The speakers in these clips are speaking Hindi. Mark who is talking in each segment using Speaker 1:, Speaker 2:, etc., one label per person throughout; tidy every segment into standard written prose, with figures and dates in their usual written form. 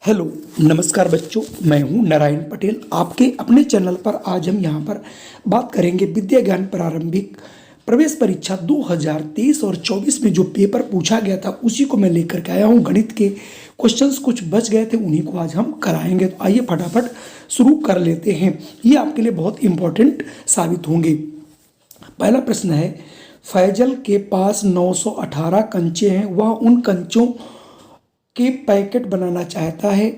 Speaker 1: हेलो नमस्कार बच्चों, मैं हूं नारायण पटेल। आपके अपने चैनल पर आज हम यहां पर बात करेंगे विद्या ज्ञान प्रारंभिक प्रवेश परीक्षा 2023 और 24 में जो पेपर पूछा गया था उसी को मैं लेकर के आया हूं। गणित के क्वेश्चंस कुछ बच गए थे, उन्हीं को आज हम कराएंगे। तो आइए फटाफट शुरू कर लेते हैं, ये आपके लिए बहुत इंपॉर्टेंट साबित होंगे। पहला प्रश्न है, फैजल के पास 918 कंचे हैं। वह उन कंचों के पैकेट बनाना चाहता है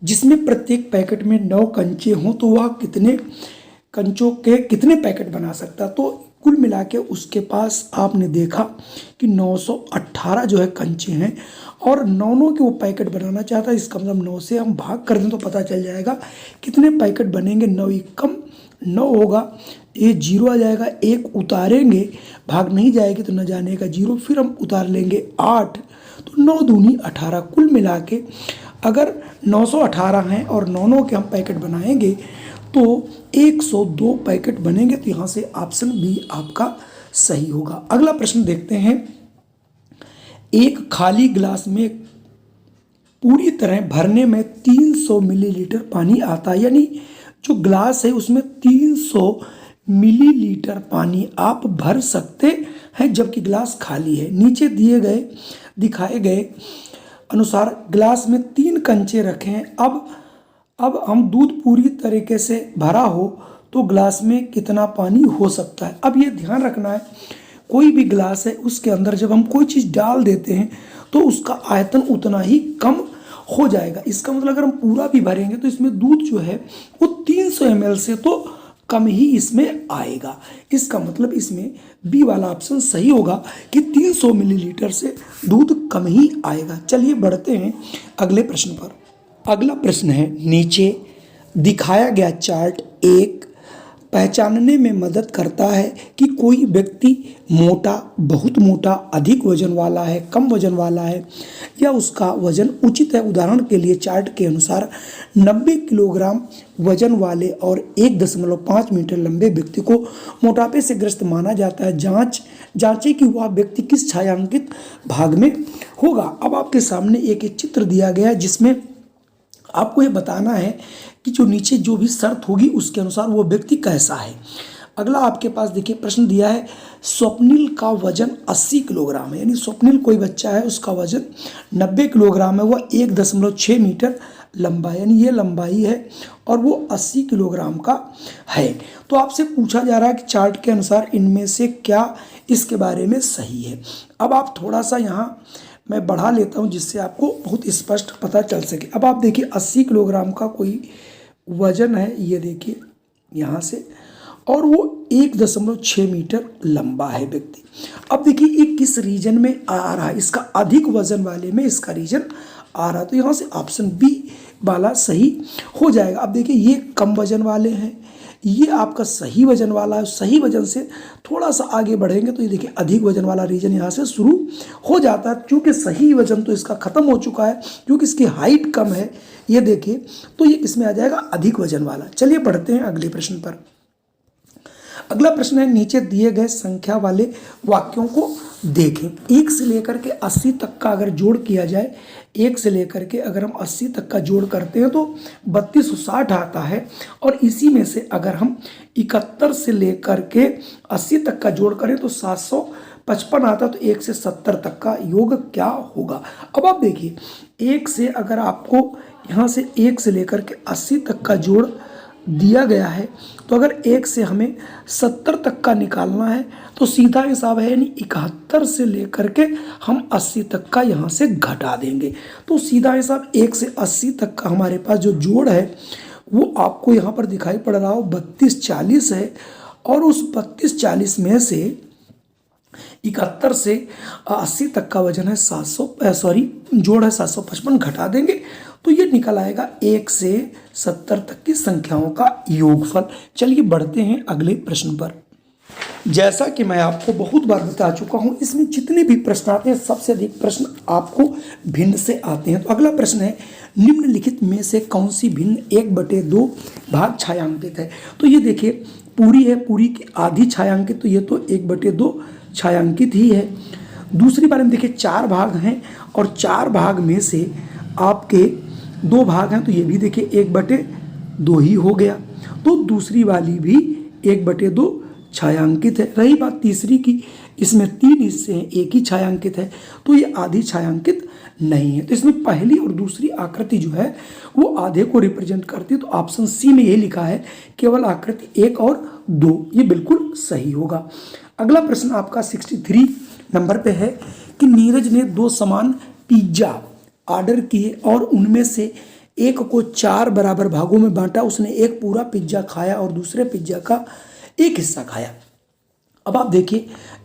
Speaker 1: जिसमें प्रत्येक पैकेट में 9 कंचे हों, तो वह कितने कंचों के कितने पैकेट बना सकता। तो कुल मिला के उसके पास आपने देखा कि 918 जो है कंचे हैं और 9 के वो पैकेट बनाना चाहता है। इसका मतलब 9 से हम भाग कर दें तो पता चल जाएगा कितने पैकेट बनेंगे। 9 कम 9 होगा, ये 0 आ जाएगा। एक उतारेंगे, भाग नहीं जाएगी तो न जाने का 0, फिर हम उतार लेंगे 8, तो 9 दूनी 18। कुल मिला के अगर 918 हैं और 9 के हम पैकेट बनाएंगे तो 102 पैकेट बनेंगे। तो यहाँ से ऑप्शन बी आपका सही होगा। अगला प्रश्न देखते हैं, एक खाली गिलास में पूरी तरह भरने में 300 मिलीलीटर पानी आता है, यानी जो ग्लास है उसमें 300 मिलीलीटर पानी आप भर सकते हैं जबकि ग्लास खाली है। नीचे दिखाए गए अनुसार ग्लास में 3 कंचे रखे हैं। अब हम दूध पूरी तरीके से भरा हो तो ग्लास में कितना पानी हो सकता है। अब ये ध्यान रखना है, कोई भी ग्लास है उसके अंदर जब हम कोई चीज़ डाल देते हैं तो उसका आयतन उतना ही कम हो जाएगा। इसका मतलब अगर हम पूरा भी भरेंगे तो इसमें दूध जो है वो 300 ml से तो कम ही इसमें आएगा। इसका मतलब इसमें बी वाला ऑप्शन सही होगा कि 300 मिलीलीटर से दूध कम ही आएगा। चलिए बढ़ते हैं अगले प्रश्न पर। अगला प्रश्न है, नीचे दिखाया गया चार्ट एक पहचानने में मदद करता है कि कोई व्यक्ति मोटा, बहुत मोटा, अधिक वजन वाला है, कम वजन वाला है या उसका वजन उचित है। उदाहरण के लिए चार्ट के अनुसार 90 किलोग्राम वजन वाले और 1.5 मीटर लंबे व्यक्ति को मोटापे से ग्रस्त माना जाता है। जांचें कि वह व्यक्ति किस छायांकित भाग में होगा। अब आपके सामने एक चित्र दिया गया है जिसमें आपको ये बताना है कि जो नीचे जो भी शर्त होगी उसके अनुसार वो व्यक्ति कैसा है। अगला आपके पास देखिए प्रश्न दिया है, स्वप्निल का वजन 80 किलोग्राम है, यानी स्वप्निल कोई बच्चा है उसका वजन 90 किलोग्राम है। वह 1.6 मीटर लंबा है, यानी ये लंबाई है और वो 80 किलोग्राम का है। तो आपसे पूछा जा रहा है कि चार्ट के अनुसार इनमें से क्या इसके बारे में सही है। अब आप थोड़ा सा यहाँ मैं बढ़ा लेता हूँ जिससे आपको बहुत स्पष्ट पता चल सके। अब आप देखिए 80 किलोग्राम का कोई वजन है, ये देखिए यहाँ से, और वो 1.6 मीटर लंबा है व्यक्ति। अब देखिए ये किस रीजन में आ रहा है, इसका अधिक वजन वाले में इसका रीजन आ रहा है, तो यहाँ से ऑप्शन बी वाला सही हो जाएगा। अब देखिए ये कम वजन वाले हैं, ये आपका सही वजन वाला है। सही वजन से थोड़ा सा आगे बढ़ेंगे तो ये देखिए अधिक वजन वाला रीजन यहाँ से शुरू हो जाता है। क्योंकि सही वजन तो इसका खत्म हो चुका है, क्योंकि इसकी हाइट कम है, ये देखिए, तो ये किसमें आ जाएगा, अधिक वजन वाला। चलिए पढ़ते हैं अगले प्रश्न पर। अगला प्रश्न है, नीचे दिए गए संख्या वाले वाक्यों को देखें। 1 से लेकर के 80 तक का अगर जोड़ किया जाए, 1 से लेकर के अगर हम 80 तक का जोड़ करते हैं तो 3260 आता है। और इसी में से अगर हम 71 से लेकर के 80 तक का जोड़ करें तो 755 आता है। तो 1 से 70 तक का योग क्या होगा। अब आप देखिए 1 से अगर आपको यहाँ से 1 से लेकर के 80 तक का जोड़ दिया गया है, तो अगर 1 से हमें 70 तक का निकालना है तो सीधा हिसाब है, यानी 71 से लेकर के हम 80 तक का यहाँ से घटा देंगे। तो सीधा हिसाब 1 से 80 तक का हमारे पास जो जोड़ है वो आपको यहाँ पर दिखाई पड़ रहा हो 3240 है। और उस 3240 में से 71 से 80 तक का वजन है जोड़ है 755, घटा देंगे तो ये निकल आएगा 1 से 70 तक की संख्याओं का योगफल। चलिए बढ़ते हैं अगले प्रश्न पर। जैसा कि मैं आपको बहुत बार बता चुका हूं, इसमें जितने भी प्रश्न आते हैं सबसे अधिक प्रश्न आपको भिन्न से आते हैं। तो अगला प्रश्न है, निम्नलिखित में से कौन सी भिन्न 1/2 भाग छायांकित है। तो ये देखिए पूरी है, पूरी की आधी छायांकित, तो ये तो 1/2 छायांकित ही है। दूसरी बार में देखिए 4 भाग हैं और 4 भाग में से आपके दो भाग हैं तो ये भी देखिए 1/2 ही हो गया। तो दूसरी वाली भी 1/2 छायांकित है। रही बात तीसरी की, इसमें 3 हिस्से हैं, एक ही छायांकित है, तो ये आधी छायांकित नहीं है। तो इसमें पहली और दूसरी आकृति जो है वो आधे को रिप्रेजेंट करती है। तो ऑप्शन सी में ये लिखा है केवल आकृति 1 और 2, ये बिल्कुल सही होगा। अगला प्रश्न आपका 63 नंबर पे है कि नीरज ने 2 समान पिज्जा ऑर्डर किए और उनमें से एक को 4 बराबर भागों में बांटा। उसने एक पूरा पिज्जा खाया और दूसरे पिज्जा का एक हिस्सा खाया। अब आप देखिए,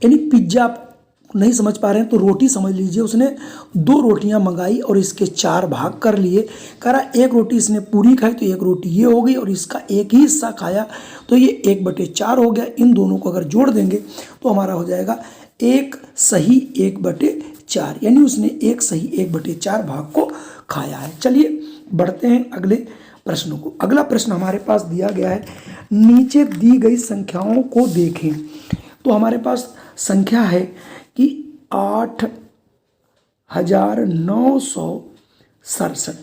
Speaker 1: यानी पिज्जा आप नहीं समझ पा रहे हैं तो रोटी समझ लीजिए। उसने 2 रोटियां मंगाई और इसके 4 भाग कर लिए। कह रहा एक रोटी इसने पूरी खाई तो एक रोटी ये हो गई और इसका एक ही हिस्सा खाया, तो ये 1/4 हो गया। इन दोनों को अगर जोड़ देंगे तो हमारा हो जाएगा 1 सही 1/4, यानी उसने 1 सही 1/4 भाग को खाया है। चलिए बढ़ते हैं अगले प्रश्न को। अगला प्रश्न हमारे पास दिया गया है, नीचे दी गई संख्याओं को देखें। तो हमारे पास संख्या है कि 8967।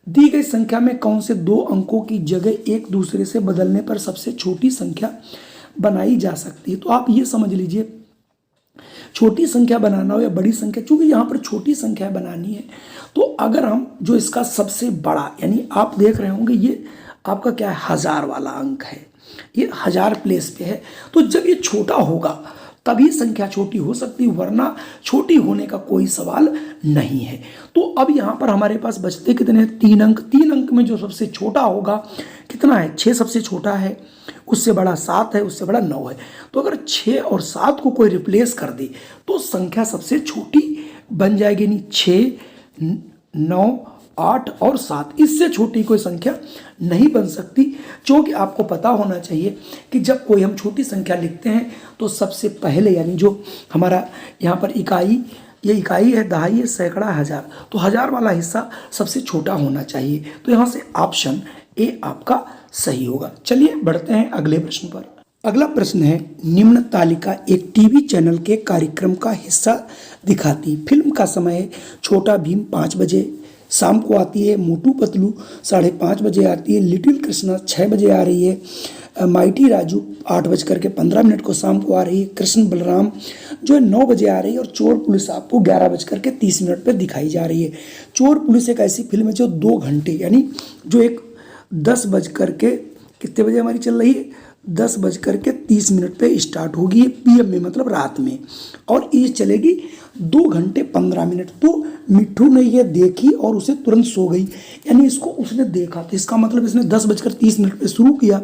Speaker 1: दी गई संख्या में कौन से 2 अंकों की जगह एक दूसरे से बदलने पर सबसे छोटी संख्या बनाई जा सकती है। तो आप ये समझ लीजिए, छोटी संख्या बनाना हो या बड़ी संख्या, चूंकि यहाँ पर छोटी संख्या बनानी है तो अगर हम जो इसका सबसे बड़ा, यानी आप देख रहे होंगे ये आपका क्या है, 1000 वाला अंक है, ये 1000 प्लेस पे है। तो जब ये छोटा होगा तभी संख्या छोटी हो सकती है, वरना छोटी होने का कोई सवाल नहीं है। तो अब यहाँ पर हमारे पास बचते कितने हैं, 3 अंक। 3 अंक में जो सबसे छोटा होगा कितना है, 6 सबसे छोटा है, उससे बड़ा 7 है, उससे बड़ा 9 है। तो अगर 6 और 7 को कोई रिप्लेस कर दे तो संख्या सबसे छोटी बन जाएगी। नहीं, 6, 9, 8 और 7, इससे छोटी कोई संख्या नहीं बन सकती। क्योंकि आपको पता होना चाहिए कि जब कोई हम छोटी संख्या लिखते हैं तो सबसे पहले, यानी जो हमारा यहाँ पर इकाई, ये इकाई है, दहाई है, सैकड़ा, 1000, तो 1000 वाला हिस्सा सबसे छोटा होना चाहिए। तो यहाँ से ऑप्शन ए आपका सही होगा। चलिए बढ़ते हैं अगले प्रश्न पर। अगला प्रश्न है, निम्न तालिका एक टीवी चैनल के कार्यक्रम का हिस्सा दिखाती। फिल्म का समय है, छोटा भीम 5 बजे शाम को आती है, मोटू पतलू 5:30 बजे आती है, लिटिल कृष्णा 6 बजे आ रही है, माइटी राजू 8:15 को शाम को आ रही है, कृष्ण बलराम जो है 9 बजे आ रही है और चोर पुलिस आपको 11:30 पर दिखाई जा रही है। चोर पुलिस एक ऐसी फिल्म है जो 2 घंटे, यानी जो एक 10 बज करके कितने बजे हमारी चल रही है, 10:30 पे स्टार्ट होगी, PM में मतलब रात में, और ये चलेगी 2 घंटे 15 मिनट। तो मिट्ठू ने ये देखी और उसे तुरंत सो गई, यानी इसको उसने देखा, तो इसका मतलब इसने 10:30 पे शुरू किया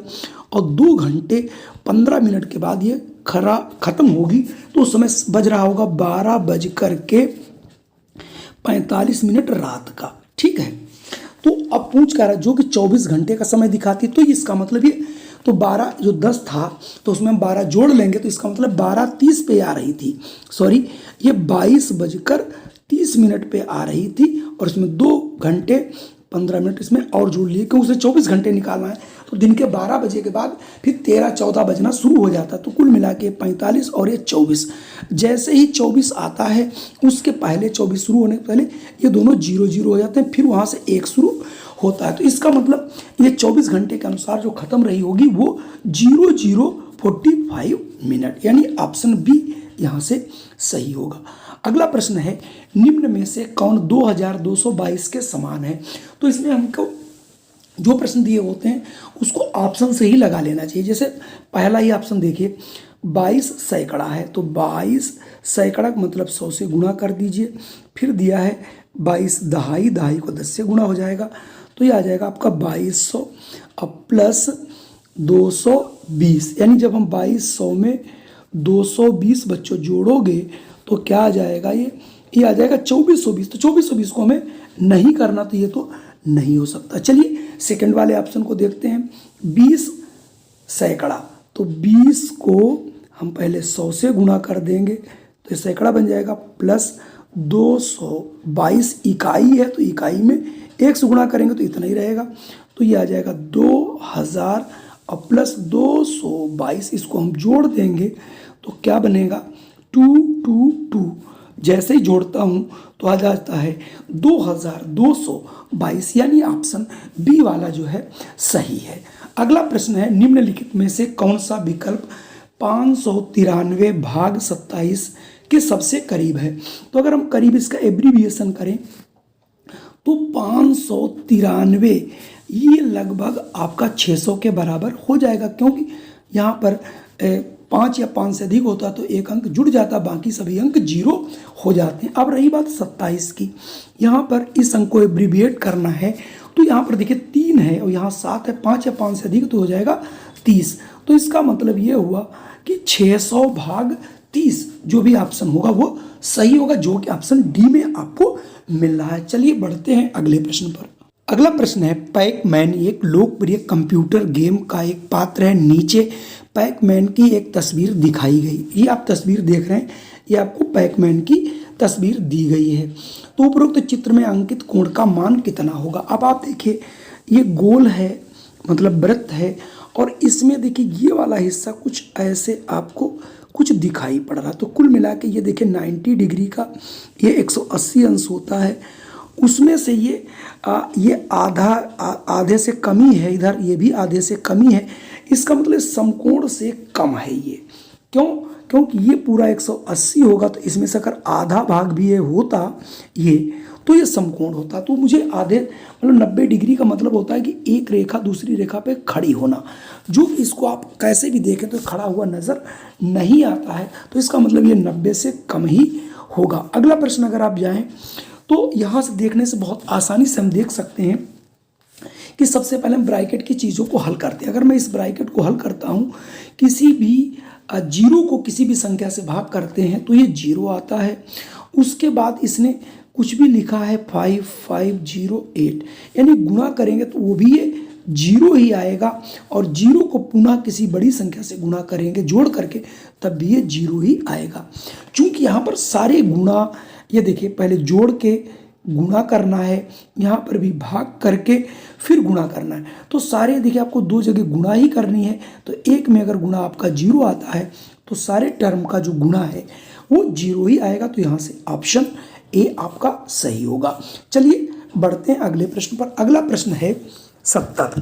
Speaker 1: और 2 घंटे 15 मिनट के बाद ये खत्म होगी। तो उस समय बज रहा होगा 12:45 रात का, ठीक है। तो अब पूछ कर रहा जो कि 24 घंटे का समय दिखाती, तो इसका मतलब ये, तो 12 जो 10 था तो उसमें हम 12 जोड़ लेंगे तो इसका मतलब 12:30 पे आ रही थी, सॉरी ये 22:30 पे आ रही थी और इसमें 2 घंटे 15 मिनट इसमें और जोड़ लिए, क्योंकि उसे 24 घंटे निकालना है। तो दिन के 12 बजे के बाद फिर 13-14 बजना शुरू हो जाता, तो कुल मिला के 45 और ये 24। जैसे ही 24 आता है उसके पहले 24 शुरू होने के पहले ये दोनों 0-0 हो जाते हैं, फिर वहाँ से 1 शुरू होता है। तो इसका मतलब ये 24 घंटे के अनुसार जो खत्म रही होगी वो 00:45 मिनट, यानी ऑप्शन बी यहाँ से सही होगा। अगला प्रश्न है, निम्न में से कौन 2222 के समान है। तो इसमें हमको जो प्रश्न दिए होते हैं उसको ऑप्शन से ही लगा लेना चाहिए। जैसे पहला ही ऑप्शन देखिए, 22 सैकड़ा है, तो 22 सैकड़ा मतलब 100 से गुणा कर दीजिए। फिर दिया है 22 दहाई, दहाई को 10 से गुणा हो जाएगा, तो ये आ जाएगा आपका 2200 अब प्लस 220, यानी जब हम 2200 में 220 बच्चों जोड़ोगे तो क्या आ जाएगा, ये आ जाएगा 2420। तो 2420 को हमें नहीं करना, तो ये तो नहीं हो सकता। चलिए सेकंड वाले ऑप्शन को देखते हैं, 20 सैकड़ा, तो 20 को हम पहले 100 से गुणा कर देंगे तो ये सैकड़ा बन जाएगा, प्लस 222 इकाई है तो इकाई में 1 से गुणा करेंगे तो इतना ही रहेगा, तो ये आ जाएगा 2000 और प्लस 222, इसको हम जोड़ देंगे तो क्या बनेगा 222। जैसे ही जोड़ता हूँ तो आ जाता है 2222, यानी ऑप्शन बी वाला जो है सही है। अगला प्रश्न है, निम्नलिखित में से कौन सा विकल्प 593 भाग 27 के सबसे करीब है? तो अगर हम करीब इसका एब्रीविएशन करें तो 593 ये लगभग आपका 600 के बराबर हो जाएगा, क्योंकि यहाँ पर 5 या 5 से अधिक होता तो एक अंक जुड़ जाता, बाकी सभी अंक 0 हो जाते हैं। अब रही बात 27 की, यहाँ पर इस अंक को एब्रीविएट करना है तो यहाँ पर देखिए 3 है और यहाँ 7 है, 5 या 5 से अधिक तो हो जाएगा 30। तो इसका मतलब ये हुआ कि 600 भाग 30 जो भी ऑप्शन होगा वो सही होगा, जो कि ऑप्शन डी में आपको मिल रहा है। चलिए बढ़ते हैं अगले प्रश्न पर। अगला प्रश्न है, पैकमैन एक लोकप्रिय कंप्यूटर गेम का एक पात्र है। नीचे पैकमैन की एक तस्वीर दिखाई गई। ये आप तस्वीर देख रहे हैं, ये आपको पैकमैन की तस्वीर दी गई है। तो उपरोक्त चित्र में अंकित कोण का मान कितना होगा? अब आप देखिए ये गोल है, मतलब वृत्त है, और इसमें देखिए ये वाला हिस्सा कुछ ऐसे आपको कुछ दिखाई पड़ रहा। तो कुल मिला के ये देखिए 90 डिग्री का ये 180 अंश होता है, उसमें से ये आधे से कम ही है, इधर ये भी आधे से कम ही है। इसका मतलब समकोण से कम है ये। क्यों? क्योंकि ये पूरा 180 होगा, तो इसमें से अगर आधा भाग भी ये होता ये, तो ये समकोण होता। तो मुझे आधे मतलब 90 डिग्री का मतलब होता है कि एक रेखा दूसरी रेखा पे खड़ी होना, जो इसको आप कैसे भी देखें तो खड़ा हुआ नज़र नहीं आता है, तो इसका मतलब ये 90 से कम ही होगा। अगला प्रश्न अगर आप जाएं तो यहाँ से देखने से बहुत आसानी से हम देख सकते हैं कि सबसे पहले हम ब्रैकेट की चीज़ों को हल करते हैं। अगर मैं इस ब्रैकेट को हल करता हूँ, किसी भी जीरो को किसी भी संख्या से भाग करते हैं तो ये 0 आता है। उसके बाद इसने कुछ भी लिखा है 5508, यानी गुणा करेंगे तो वो भी ये 0 ही आएगा, और 0 को पुनः किसी बड़ी संख्या से गुणा करेंगे जोड़ करके, तब भी ये 0 ही आएगा। चूंकि यहाँ पर सारे गुणा, ये देखिए पहले जोड़ के गुणा करना है, यहाँ पर भी भाग करके फिर गुणा करना है, तो सारे देखिए आपको 2 जगह गुणा ही करनी है। तो एक में अगर गुणा आपका 0 आता है तो सारे टर्म का जो गुणा है वो 0 ही आएगा। तो यहाँ से ऑप्शन ए आपका सही होगा। चलिए बढ़ते हैं अगले प्रश्न पर। अगला प्रश्न है 70।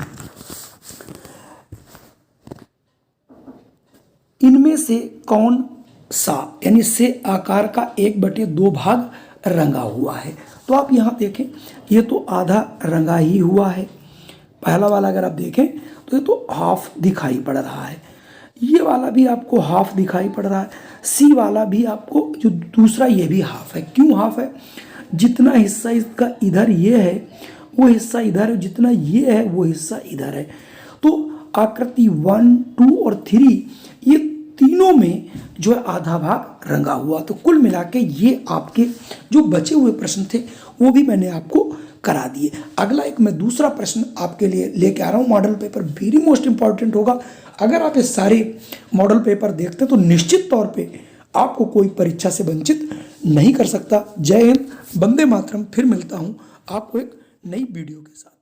Speaker 1: इनमें से कौन सा, यानी से आकार का 1/2 भाग रंगा हुआ है? तो आप यहाँ देखें, ये तो आधा रंगा ही हुआ है। पहला वाला अगर आप देखें तो ये तो हाफ दिखाई पड़ रहा है, ये वाला भी आपको हाफ दिखाई पड़ रहा है, सी वाला भी आपको जो दूसरा ये भी हाफ है। क्यों हाफ है? जितना हिस्सा इसका इधर ये है वो हिस्सा इधर है, जितना ये है वो हिस्सा इधर है। तो आकृति 1, 2 और 3 ये तीनों में जो है आधा भाग रंगा हुआ। तो कुल मिला के ये आपके जो बचे हुए प्रश्न थे वो भी मैंने आपको करा दिए। अगला एक मैं दूसरा प्रश्न आपके लिए लेके आ रहा हूँ। Model paper very most important होगा। अगर आप ये सारे मॉडल पेपर देखते हैं तो निश्चित तौर पे आपको कोई परीक्षा से वंचित नहीं कर सकता। जय हिंद, वंदे मातरम। फिर मिलता हूँ आपको एक नई वीडियो के साथ।